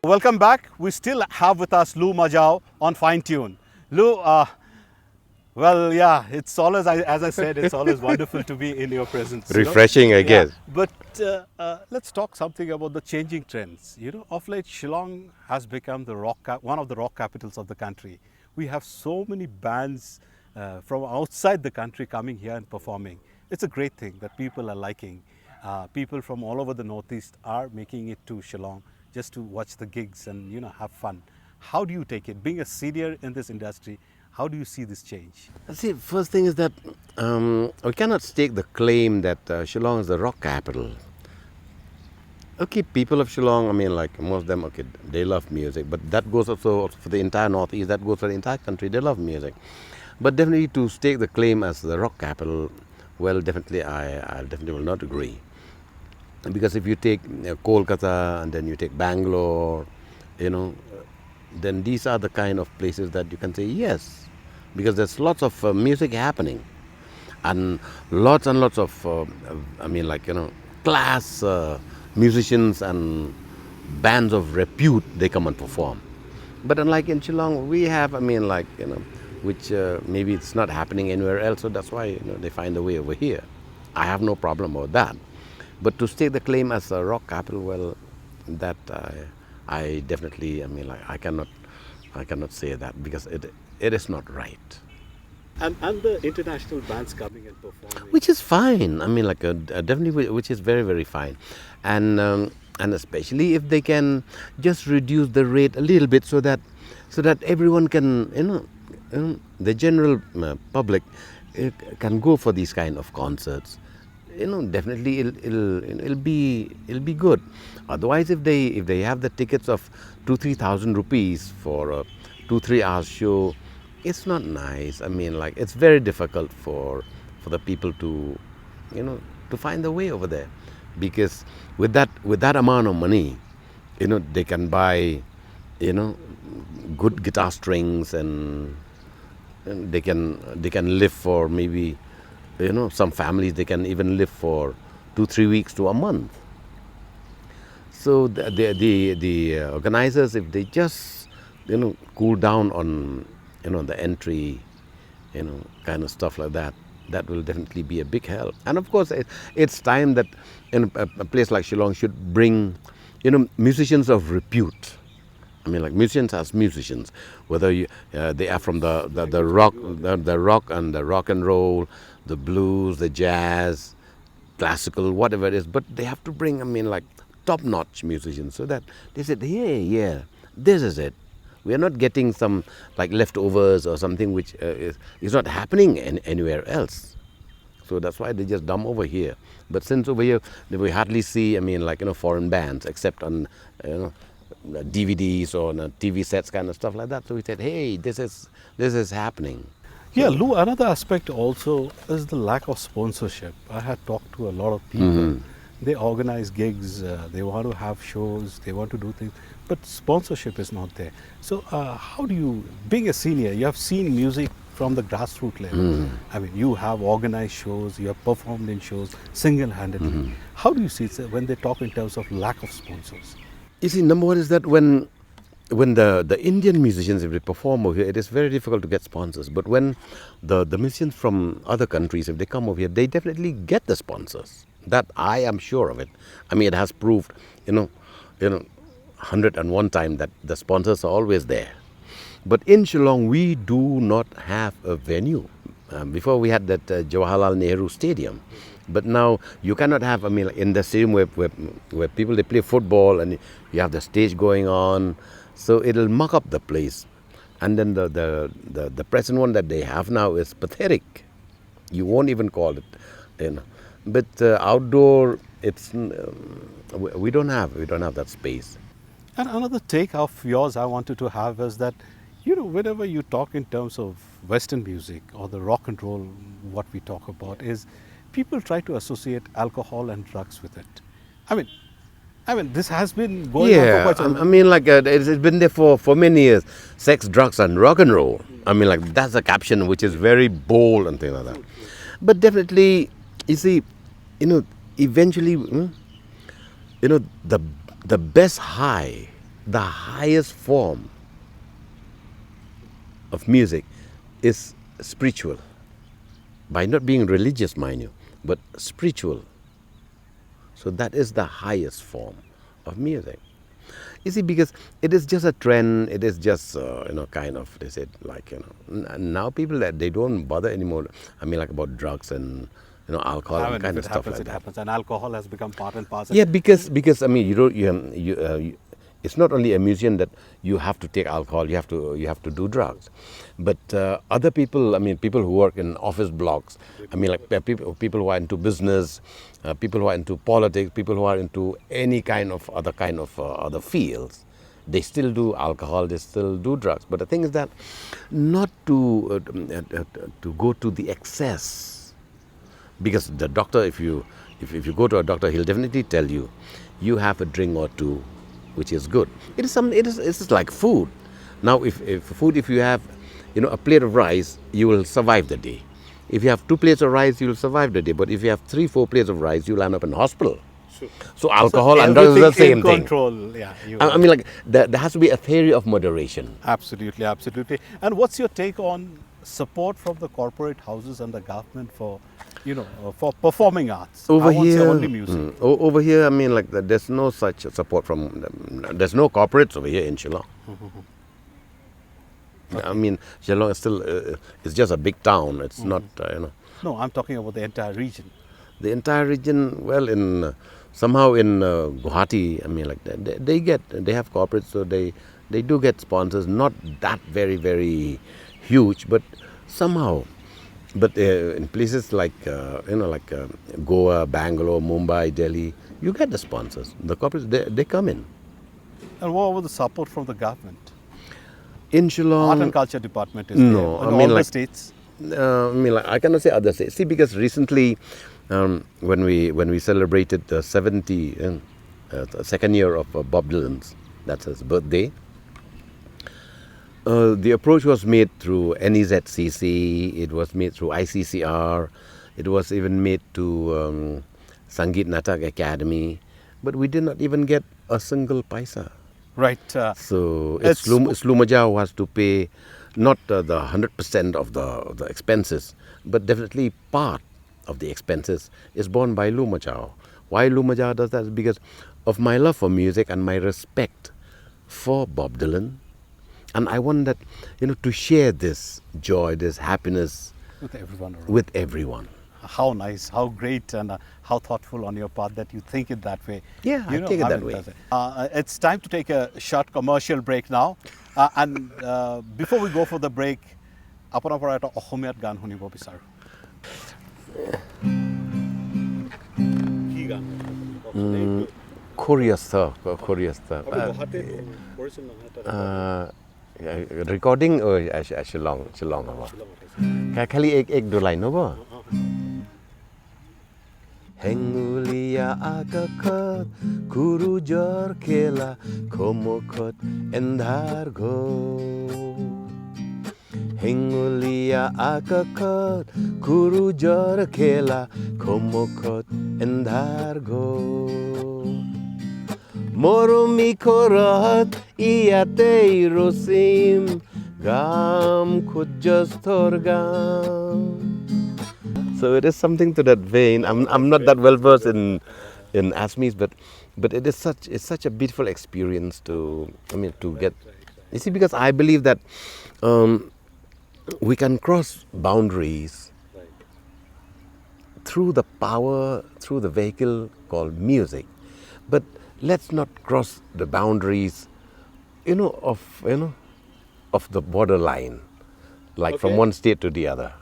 Welcome back. We still have with us Lou Majaw on Fine Tune. Lou, well, yeah, it's always, as I said, it's always wonderful to be in your presence. Refreshing, I guess. But let's talk something about the changing trends. Of late, Shillong has become one of the rock capitals of the country. We have so many bands from outside the country coming here and performing. It's a great thing that people are liking. People from all over the Northeast are making it to Shillong just to watch the gigs and have fun. How do you take it? Being a senior in this industry, how do you see this change? See, first thing is that we cannot stake the claim that Shillong is the rock capital. Okay, people of Shillong, most of them, okay, they love music, but that goes also for the entire Northeast, that goes for the entire country, they love music. But definitely to stake the claim as the rock capital, well, definitely I definitely will not agree. Because if you take Kolkata and then you take Bangalore, then these are the kind of places that you can say yes, because there's lots of music happening, and lots of class musicians and bands of repute, they come and perform. But unlike in Shillong, we have which maybe it's not happening anywhere else, so that's why they find a way over here. I have no problem with that. But to stake the claim as a rock capital, well, that I definitely, I cannot say that, because it is not right. And the international bands coming and performing, Which is fine. Definitely, which is very, very fine, and especially if they can just reduce the rate a little bit, so that everyone can, the general public can go for these kind of concerts. Definitely it'll be good. Otherwise, if they have the tickets of 2,000-3,000 rupees for a 2-3 hours show, it's not nice. It's very difficult for the people to find the way over there, because with that amount of money, they can buy good guitar strings, and they can live for maybe, some families, they can even live for 2-3 weeks to a month. So the organizers, if they just cool down on the entry, kind of stuff like that, that will definitely be a big help. And of course, it's time that a place like Shillong should bring musicians of repute. Musicians as musicians, whether they are from the rock, the rock and the rock and roll, the blues, the jazz, classical, whatever it is, but they have to bring, top-notch musicians, so that they said, hey, yeah, this is it. We are not getting some leftovers or something which is not happening anywhere else. So that's why they just dump over here. But since over here, we hardly see, foreign bands, except on, DVDs or on TV sets, kind of stuff like that. So we said, hey, this is happening. Yeah, Lou, another aspect also is the lack of sponsorship. I had talked to a lot of people. Mm-hmm. They organize gigs, they want to have shows, they want to do things, but sponsorship is not there. So how do you, being a senior, you have seen music from the grassroots level. You have organized shows, you have performed in shows single-handedly. How do you see it when they talk in terms of lack of sponsors? You see, number one is that when the Indian musicians, if they perform over here, it is very difficult to get sponsors. But when the musicians from other countries, if they come over here, they definitely get the sponsors. That I am sure of it. It has proved, 101 times that the sponsors are always there. But in Shillong, we do not have a venue. Before we had that Jawaharlal Nehru Stadium. But now you cannot have, in the stadium where people, they play football and you have the stage going on. So it'll muck up the place. And then the present one that they have now is pathetic. You won't even call it, But outdoor, we don't have that space. And another take of yours I wanted to have is that, whenever you talk in terms of Western music or the rock and roll, what we talk about is people try to associate alcohol and drugs with it. This has been going on for quite some time. It's been there for many years. Sex, drugs, and rock and roll. That's a caption which is very bold and things like that. But definitely, you see, eventually, the best high the highest form of music is spiritual. By not being religious, mind you, but spiritual. So that is the highest form of music. You see, because it is just a trend. It is just kind of, they said, like, now people that they don't bother anymore. I mean, like, about drugs and alcohol I and mean, kind if of it stuff happens, like it that. happens. And alcohol has become part and parcel. Yeah, because I mean, it's not only a musician that you have to take alcohol, you have to do drugs, but other people. I mean, people who work in office blocks. I mean, like, people who are into business, people who are into politics, people who are into any kind of other fields. They still do alcohol, they still do drugs. But the thing is that not to go to the excess, because the doctor, if you go to a doctor, he'll definitely tell you, you have a drink or two, which is good. It's like food. Now, if you have a plate of rice, you will survive the day. If you have 2 plates of rice, you will survive the day. But if you have 3-4 plates of rice, you'll end up in hospital. Sure. So So alcohol and drugs is everything the same in thing. control. Yeah, you I mean, like, there has to be a theory of moderation. absolutely, absolutely. And what's your take on support from the corporate houses and the government for, for performing arts? Over I won't say here, only music. over here, I mean, like, there's no such support from them. There's no corporates over here in Shillong. I mean, Shillong is still it's just a big town. It's not No, I'm talking about the entire region. the entire region. Well, in somehow in Guwahati, I mean, like, they have corporates, so they do get sponsors. Not that very huge, but somehow. But in places like Goa, Bangalore, Mumbai, Delhi, you get the sponsors. The corporates, they come in. And what about the support from the government? In Art Shillong, and Culture Department is no, there I in mean, all the like, states. I mean, like, I cannot say other states. See, because recently, when we celebrated the second year of Bob Dylan's, that's his birthday, the approach was made through NEZCC, it was made through ICCR, it was even made to Sangeet Natak Academy, but we did not even get a single paisa. Right. So it's Lou Majaw who has to pay not the 100% of the expenses, but definitely part of the expenses is borne by Lou Majaw. Why Lou Majaw does that is because of my love for music and my respect for Bob Dylan. And I want that, to share this joy, this happiness with everyone around. with everyone. How nice, how great, and how thoughtful on your part that you think it that way. Yeah, I take it that way. It's time to take a short commercial break now. And before we go for the break, আপোনাৰ পৰা এটা অসমীয়াত গান শুনিব বিচাৰো। কি গান? Koreasta. Recording Shillong. Kali ek do line no ba? Hengulia akakot kuru jor kela komokot endargo. Hengulia akakot kuru jor kela komokot endargo. Morumi korat iatei rosim gam kujastorgam. So it is something to that vein. I'm not that well versed in Assamese, but it's such a beautiful experience to get. You see, because I believe that we can cross boundaries through the power, through the vehicle called music, but let's not cross the boundaries, of the borderline, like from one state to the other.